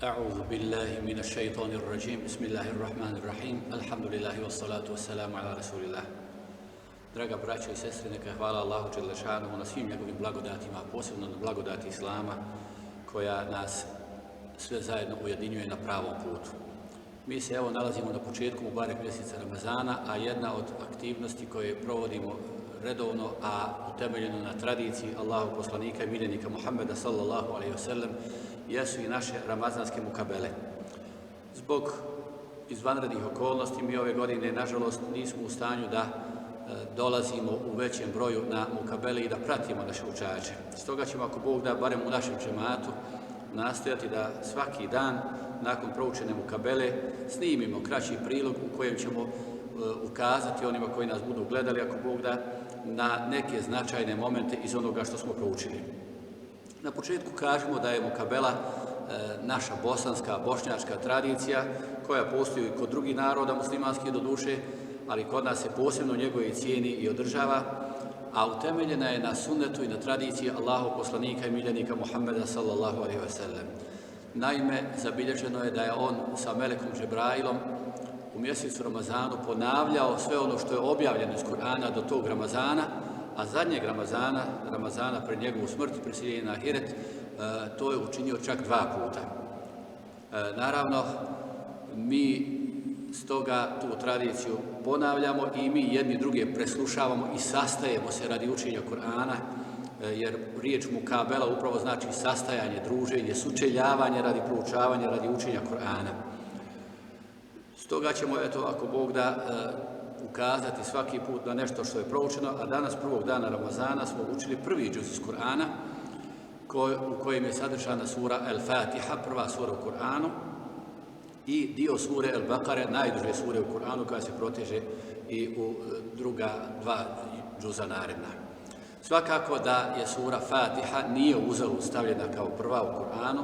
أعوذ بالله من الشيطان الرجيم بسم الله الرحمن الرحيم الحمد لله والصلاة والسلام على رسول الله. Draga braćo i sestre, neka hvala Allahu dželešanu na svim njegovim blagodatima, posebno na blagodati Islama koja nas sve zajedno ujedinjuje na pravom putu. Mi se evo nalazimo na početku Mubarek mjeseca Ramazana, a jedna od aktivnosti koje provodimo redovno, a utemeljeno na tradiciji Allahu poslanika i miljenika Muhammeda sallallahu alejhi ve sellem, jesu i naše ramazanske mukabele. Zbog izvanrednih okolnosti mi ove godine, nažalost, nismo u stanju da dolazimo u većem broju na mukabele i da pratimo naše učače. Stoga ćemo, ako Bog da, barem u našem džematu, nastojati da svaki dan, nakon proučene mukabele, snimimo kraći prilog u kojem ćemo ukazati onima koji nas budu gledali, ako Bog da, na neke značajne momente iz onoga što smo proučili. Na početku kažemo da je mukabela naša bosanska, bošnjačka tradicija koja postoji kod drugih naroda muslimanskih do duše, ali kod nas se posebno njegove cijeni i održava, a utemeljena je na sunnetu i na tradiciji Allahov poslanika i miljenika Muhammeda sallallahu alejhi ve sellem. Naime, zabilježeno je da je on sa Melekom Džibrailom u mjesecu Ramazanu ponavljao sve ono što je objavljeno iz Kur'ana do tog Ramazana, a zadnjeg Ramazana pred njegovu smrt i preseljenje na ahiret, to je učinio čak 2 puta. Naravno, mi stoga tu tradiciju ponavljamo i mi jedni druge preslušavamo i sastajemo se radi učenja Kur'ana, jer riječ mukabela upravo znači sastajanje, druženje, sučeljavanje radi proučavanja, radi učenja Kur'ana. Stoga ćemo, eto, ako Bog da, ukazati svaki put na nešto što je proučeno, a danas prvog dana Ramazana smo učili prvi džuz iz Kur'ana, u kojem je sadržana sura El-Fatiha, prva sura u Kur'anu, i dio sure El-Bakare, najduže sure u Kur'anu, koja se proteže i u druga 2 džuza naredna. Svakako da je sura Fatiha nije uzalud stavljena kao prva u Kur'anu.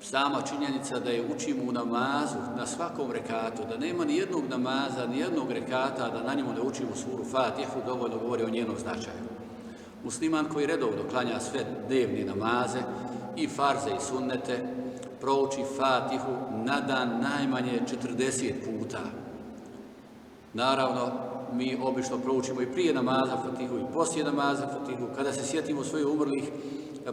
Sama činjenica da je učimo u namazu na svakom rekatu, da nema ni jednog namaza, ni jednog rekata, da na njemu ne učimo suru Fatihu, dovoljno govori o njenom značaju. Musliman koji redovno klanja sve dnevne namaze, i farze i sunnete, prouči Fatihu na dan najmanje 40 puta. Naravno, mi obično proučimo i prije namaza Fatihu i poslije namaza Fatihu. Kada se sjetimo svojih umrlih,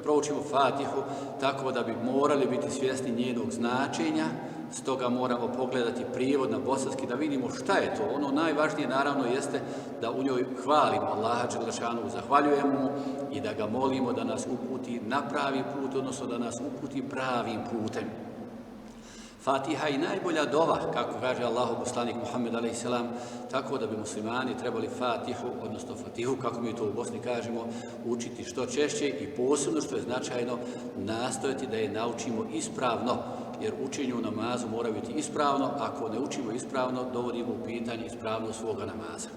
proučimo Fatihu, tako da bi morali biti svjesni njenog značenja. Stoga moramo pogledati prijevod na bosanski da vidimo šta je to. Ono najvažnije naravno jeste da u njoj hvalimo Allaha dželešanu, zahvaljujemo mu i da ga molimo da nas uputi na pravi put, odnosno da nas uputi pravim putem. Fatiha je najbolja dova, kako kaže Allahov poslanik Muhammed a.s., tako da bi muslimani trebali Fatihu, odnosno Fatihu, kako mi to u Bosni kažemo, učiti što češće i posebno, što je značajno, nastojati da je naučimo ispravno, jer učenje u namazu mora biti ispravno. Ako ne učimo ispravno, dovodimo u pitanje ispravnost svoga namaza.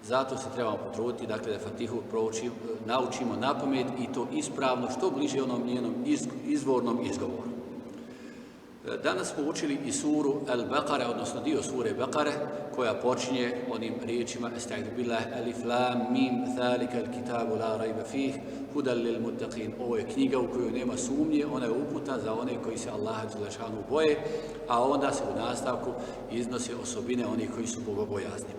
Zato se trebamo potruditi, dakle, da Fatihu naučimo napamet i to ispravno, što bliže onom njenom izvornom izgovoru. Danas smo učili i suru El-Bakare, odnosno dio sure Bakare, koja počinje onim riječima Estaizu billah, alif lam mim, thalika al-kitabu la rajba fih, hudan lil muttaqin. Ovo je knjiga u kojoj nema sumnje, ona je uputa za one koji se Allaha dželešanu boje, a onda se u nastavku iznose osobine onih koji su bogobojazni.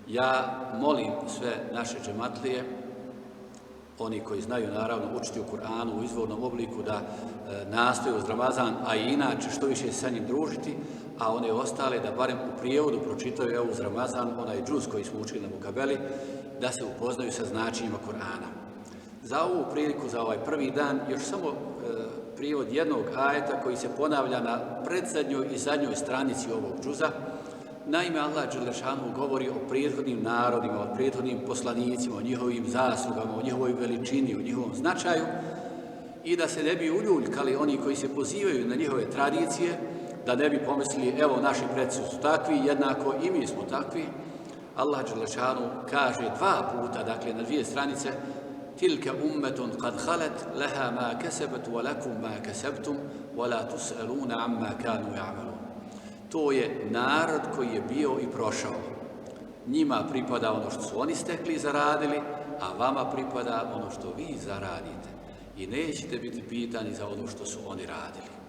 Ja molim sve naše džematlije, oni koji znaju naravno učiti u Kur'anu u izvornom obliku, da nastoje uz Ramazan, a i inače što više sa njim družiti, a one ostale da barem u prijevodu pročitaju uz Ramazan onaj džuz koji smo učili na mukabeli, da se upoznaju sa značenjima Kur'ana. Za ovu priliku, za ovaj prvi dan, još samo prijevod jednog ajeta koji se ponavlja na predzadnjoj i zadnjoj stranici ovog džuza. Naime, Allah dželešanu govori o prethodnim narodima, o prethodnim poslanicima, o njihovim zaslugama, o njihovoj veličini, o njihovom značaju, i da se ne bi uljuljkali oni koji se pozivaju na njihove tradicije, da ne bi pomislili, evo, naši preci su takvi, jednako i mi smo takvi. Allah dželešanu kaže 2 puta, dakle na 2 stranice, tilka ummetun kad halet, leha ma kesebat, wa lakum ma kesebtum, wa la tus'aluna amma kanu ya'malun. To je narod koji je bio i prošao. Njima pripada ono što su oni stekli i zaradili, a vama pripada ono što vi zaradite. i nećete biti pitani za ono što su oni radili.